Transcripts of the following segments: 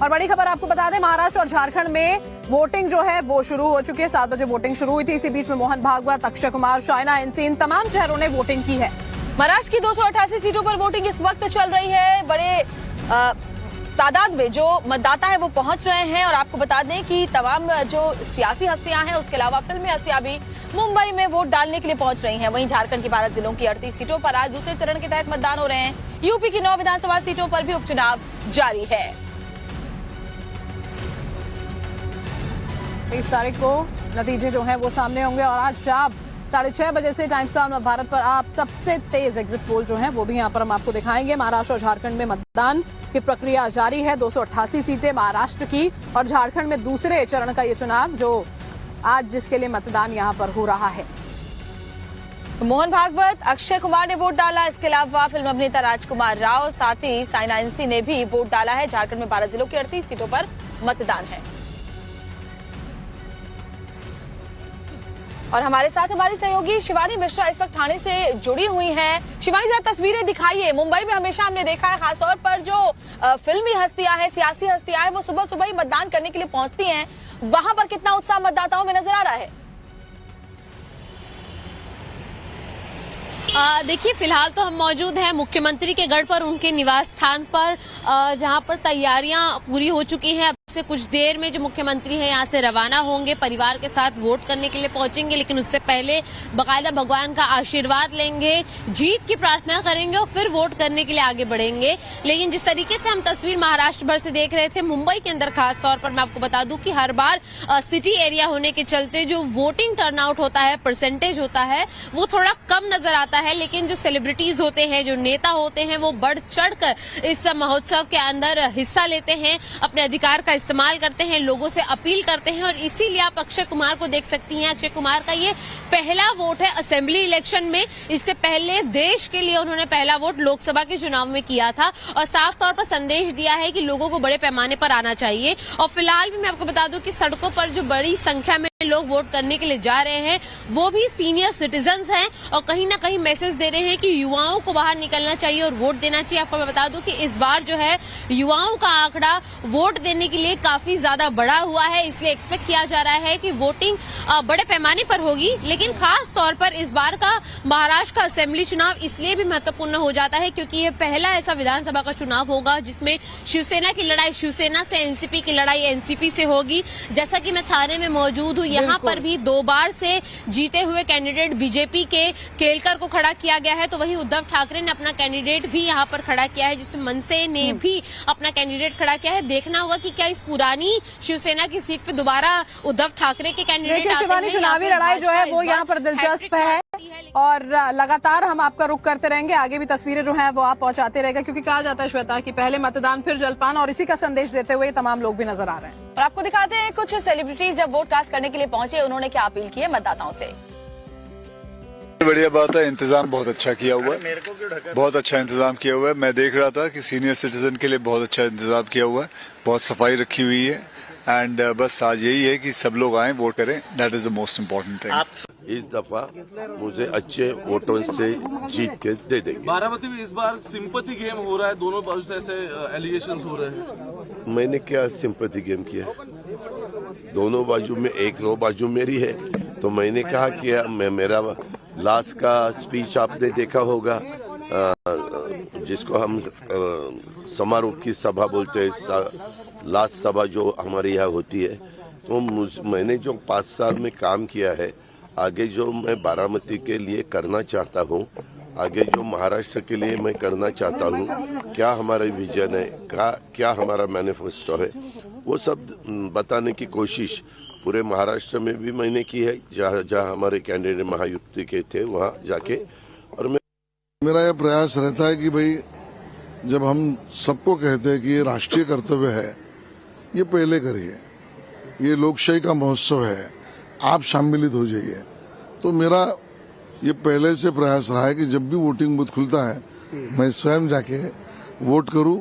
और बड़ी खबर आपको बता दें, महाराष्ट्र और झारखंड में वोटिंग जो है वो शुरू हो चुकी है। 7 बजे वोटिंग शुरू हुई थी। इसी बीच में मोहन भागवत, अक्षय कुमार, शाइना एनसी, इन तमाम चेहरों ने वोटिंग की है। महाराष्ट्र की 288 सीटों पर वोटिंग इस वक्त चल रही है। बड़े तादाद में जो मतदाता है वो पहुंच रहे हैं। और आपको बता दें कि तमाम जो सियासी हस्तियां हैं, उसके अलावा फिल्मी हस्तियां भी मुंबई में वोट डालने के लिए पहुंच रही हैं। वहीं झारखंड की 12 जिलों की 38 सीटों पर आज दूसरे चरण के तहत मतदान हो रहे हैं। यूपी की 9 विधानसभा सीटों पर भी उपचुनाव जारी है। 23 तारीख को नतीजे जो हैं वो सामने होंगे और आज शाम 6:30 बजे से टाइम्स ऑफ भारत पर आप सबसे तेज एग्जिट पोल जो हैं वो भी यहाँ पर हम आपको दिखाएंगे। महाराष्ट्र और झारखंड में मतदान की प्रक्रिया जारी है। 288 सीटें महाराष्ट्र की और झारखंड में दूसरे चरण का ये चुनाव जो आज जिसके लिए मतदान यहाँ पर हो रहा है। मोहन भागवत, अक्षय कुमार ने वोट डाला। इसके अलावा फिल्म अभिनेता राजकुमार राव, साथ ही शाइना एनसी ने भी वोट डाला है। झारखंड में 12 जिलों की 38 सीटों पर मतदान है। और हमारे साथ हमारी सहयोगी शिवानी मिश्रा इस वक्त ठाणे से जुड़ी हुई हैं। शिवानी, जरा तस्वीरें दिखाइए। मुंबई में हमेशा हमने देखा है, खासतौर पर जो फिल्मी हस्तियां हैं, सियासी हस्तियां हैं, वो सुबह सुबह ही मतदान करने के लिए पहुंचती हैं। वहां पर कितना उत्साह मतदाताओं में नजर आ रहा है? देखिए, फिलहाल तो हम मौजूद हैं मुख्यमंत्री के गढ़ पर, उनके निवास स्थान पर, जहां पर तैयारियां पूरी हो चुकी हैं। अब से कुछ देर में जो मुख्यमंत्री हैं यहां से रवाना होंगे, परिवार के साथ वोट करने के लिए पहुंचेंगे। लेकिन उससे पहले बाकायदा भगवान का आशीर्वाद लेंगे, जीत की प्रार्थना करेंगे और फिर वोट करने के लिए आगे बढ़ेंगे। लेकिन जिस तरीके से हम तस्वीर महाराष्ट्र भर से देख रहे थे, मुंबई के अंदर खास तौर पर मैं आपको बता दूं कि हर बार सिटी एरिया होने के चलते जो वोटिंग टर्नआउट होता है, परसेंटेज होता है, वो थोड़ा कम नजर आता है। लेकिन जो सेलिब्रिटीज होते हैं, जो नेता होते हैं, वो बढ़ चढ़कर इस महोत्सव के अंदर हिस्सा लेते हैं, अपने अधिकार का इस्तेमाल करते हैं, लोगों से अपील करते हैं। और इसीलिए आप अक्षय कुमार को देख सकती हैं। अक्षय कुमार का ये पहला वोट है असेंबली इलेक्शन में। इससे पहले देश के लिए उन्होंने पहला वोट लोकसभा के चुनाव में किया था और साफ तौर पर संदेश दिया है कि लोगों को बड़े पैमाने पर आना चाहिए। और फिलहाल भी मैं आपको बता दूं कि सड़कों पर जो बड़ी संख्या में लोग वोट करने के लिए जा रहे हैं, वो भी सीनियर सिटीजन्स हैं और कहीं ना कहीं मैसेज दे रहे हैं कि युवाओं को बाहर निकलना चाहिए और वोट देना चाहिए। आपको मैं बता दूं कि इस बार जो है युवाओं का आंकड़ा वोट देने के लिए काफी ज्यादा बढ़ा हुआ है। इसलिए एक्सपेक्ट किया जा रहा है कि वोटिंग बड़े पैमाने पर होगी। लेकिन खास तौर पर इस बार का महाराष्ट्र का असेंबली चुनाव इसलिए भी महत्वपूर्ण हो जाता है क्योंकि ये पहला ऐसा विधानसभा का चुनाव होगा जिसमें शिवसेना की लड़ाई शिवसेना से, एनसीपी की लड़ाई एनसीपी से होगी। जैसा कि मैं थाने में मौजूद हूँ, यहाँ पर भी 2 बार से जीते हुए कैंडिडेट बीजेपी के केलकर को खड़ा किया गया है, तो वहीं उद्धव ठाकरे ने अपना कैंडिडेट भी यहाँ पर खड़ा किया है, जिसमें मनसे ने भी अपना कैंडिडेट खड़ा किया है। देखना होगा कि क्या इस पुरानी शिवसेना की सीट पे दोबारा उद्धव ठाकरे के कैंडिडेट शिवानी, चुनावी लड़ाई जो है वो यहाँ पर दिलचस्प है और लगातार हम आपका रुख करते रहेंगे। आगे भी तस्वीरें जो हैं वो आप पहुंचाते रहेगा क्योंकि कहा जाता है श्वेता कि पहले मतदान फिर जलपान, और इसी का संदेश देते हुए तमाम लोग भी नजर आ रहे हैं। और आपको दिखाते हैं कुछ सेलिब्रिटीज जब वोट कास्ट करने के लिए पहुंचे, उन्होंने क्या अपील की है मतदाताओं से। बढ़िया बात है, इंतजाम बहुत अच्छा किया हुआ है, बहुत अच्छा इंतजाम किया हुआ है। मैं देख रहा था कि सीनियर सिटीजन के लिए बहुत अच्छा इंतजाम किया हुआ है, बहुत सफाई रखी हुई है। एंड बस आज यही है कि सब लोग आए, वोट करें, that is the most important thing. इस दफा मुझे अच्छे वोटों से जीत के दे देंगे। बारामती में इस बार सिंपैथी गेम हो रहा है, दोनों बाजू से ऐसे एलिगेशंस हो रहे हैं। मैंने क्या सिंपैथी गेम किया? दोनों बाजू में एक बाजू मेरी है, तो मैंने कहा कि मैं मेरा लास्ट का स्पीच आपने देखा होगा, जिसको हम समारोह की सभा बोलते हैं, लास्ट सभा जो हमारे यहाँ होती है। तो मैंने जो 5 साल में काम किया है, आगे जो मैं बारामती के लिए करना चाहता हूँ, आगे जो महाराष्ट्र के लिए मैं करना चाहता हूँ, क्या हमारा विजन है, क्या हमारा मैनिफेस्टो है, वो सब बताने की कोशिश पूरे महाराष्ट्र में भी मैंने की है, जहाँ हमारे कैंडिडेट महायुति के थे वहाँ जाके। और मेरा यह प्रयास रहता है कि भाई जब हम सबको कहते हैं कि ये राष्ट्रीय कर्तव्य है, ये पहले करिए, ये लोकशाही का महोत्सव है, आप सम्मिलित हो जाइए। तो मेरा ये पहले से प्रयास रहा है कि जब भी वोटिंग बूथ खुलता है मैं स्वयं जाके वोट करूं,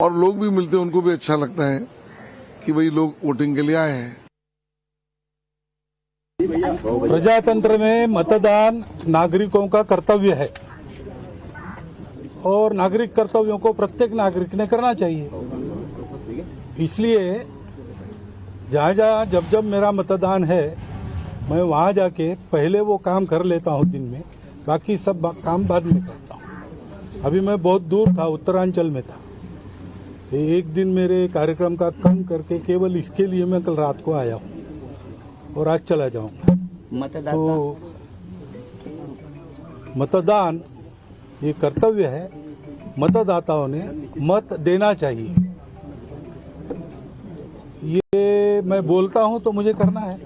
और लोग भी मिलते हैं, उनको भी अच्छा लगता है कि भाई लोग वोटिंग के लिए आए हैं। प्रजातंत्र में मतदान नागरिकों का कर्तव्य है और नागरिक कर्तव्यों को प्रत्येक नागरिक ने करना चाहिए। इसलिए जहाँ जहाँ जब जब मेरा मतदान है मैं वहाँ जाके पहले वो काम कर लेता हूँ दिन में, बाकी सब काम बाद में करता हूँ। अभी मैं बहुत दूर था, उत्तरांचल में था, तो एक दिन मेरे कार्यक्रम का कम करके केवल इसके लिए मैं कल रात को आया हूँ और आज चला जाऊंगा। तो मतदान ये कर्तव्य है, मतदाताओं ने मत देना चाहिए। ये मैं बोलता हूं तो मुझे करना है।